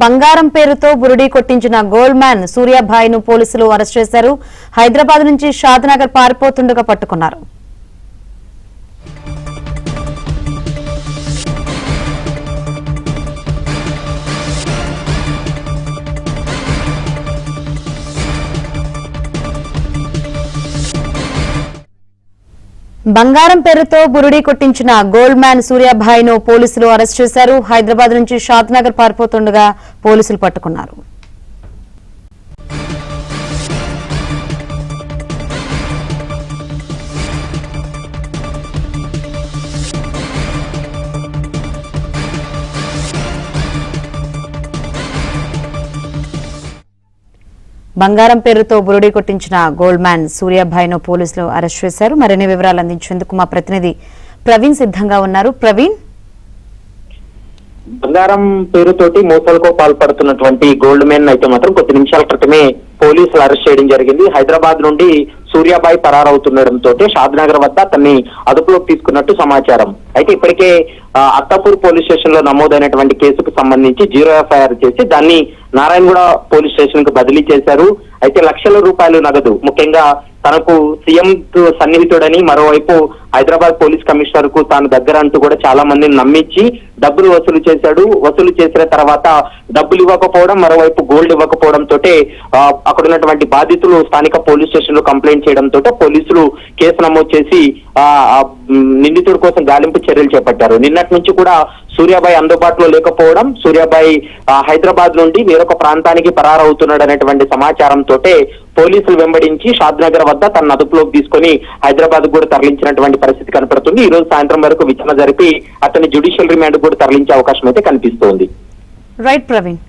బంగారం పేరుతో బురుడీ కొట్టించిన gold man Suryabhai ను పోలీసులు అరెస్ట్ చేశారు. హైదరాబాద్ నుంచి షాద్నగర్ పారిపోతుండగా పట్టుకున్నారు. బంగారం పేరుతో బురుడీ కొట్టించిన గోల్డ్ మ్యాన్ సూర్యాభాయ్ ను పోలీసులు అరెస్ట్ చేశారు. హైదరాబాద్ నుంచి షాద్నగర్ పారిపోతుండగా పోలీసులు పట్టుకున్నారు. బంగారం పేరుతో బురుడీ కొట్టించిన గోల్డ్ మ్యాన్ సూర్యాభాయ్ ను పోలీసులు అరెస్ట్ చేశారు. మరిన్ని వివరాలు అందించేందుకు మా ప్రతినిధి ప్రవీణ్ సిద్ధంగా ఉన్నారు. ప్రవీణ్, బంగారం పేరుతోటి మోసాలకు పాల్పడుతున్నటువంటి గోల్డ్ మ్యాన్ అయితే మాత్రం కొద్ది నిమిషాల క్రితమే పోలీసులు అరెస్ట్ చేయడం జరిగింది. హైదరాబాద్ నుండి సూర్యాభాయ్ పరారవుతుండటంతో షాద్నగర్ వద్ద అతన్ని అదుపులోకి తీసుకున్నట్టు సమాచారం. అయితే ఇప్పటికే అత్తాపూర్ పోలీస్ స్టేషన్ లో నమోదైనటువంటి కేసుకు సంబంధించి 0 ఎఫ్ఐఆర్ చేసి దాన్ని నారాయణగూడ పోలీస్ స్టేషన్ కు బదిలీ చేశారు. అయితే లక్షల రూపాయలు నగదు, ముఖ్యంగా తనకు సీఎం సన్నిహితుడని, మరోవైపు హైదరాబాద్ పోలీస్ కమిషనర్ కు తాను దగ్గర అంటూ కూడా చాలా మందిని నమ్మించి డబ్బులు వసూలు చేశాడు. వసూలు చేసిన తర్వాత డబ్బులు ఇవ్వకపోవడం, మరోవైపు గోల్డ్ ఇవ్వకపోవడం తోటే అక్కడ ఉన్నటువంటి బాధితులు స్థానిక పోలీస్ స్టేషన్ లో కంప్లైంట్ చేయడంతో పోలీసులు కేసు నమోదు చేసి నిందితుడి కోసం గాలింపు చర్యలు చేపట్టారు. నిన్నటి నుంచి కూడా సూర్యాభాయ్ అందుబాటులో లేకపోవడం, సూర్యాభాయ్ హైదరాబాద్ నుండి వేరొక ప్రాంతానికి పరారవుతున్నాడు అనేటువంటి సమాచారంతో పోలీసులు వెంబడించి షాద్నగర్ వద్ద తన అదుపులోకి తీసుకుని హైదరాబాద్ కూడా తరలించినటువంటి పరిస్థితి కనపడుతుంది. ఈ రోజు సాయంత్రం వరకు విచారణ జరిపి అతన్ని జ్యుడిషియల్ రిమాండ్ కూడా తరలించే అవకాశం అయితే కనిపిస్తోంది. రైట్ ప్రవీణ్.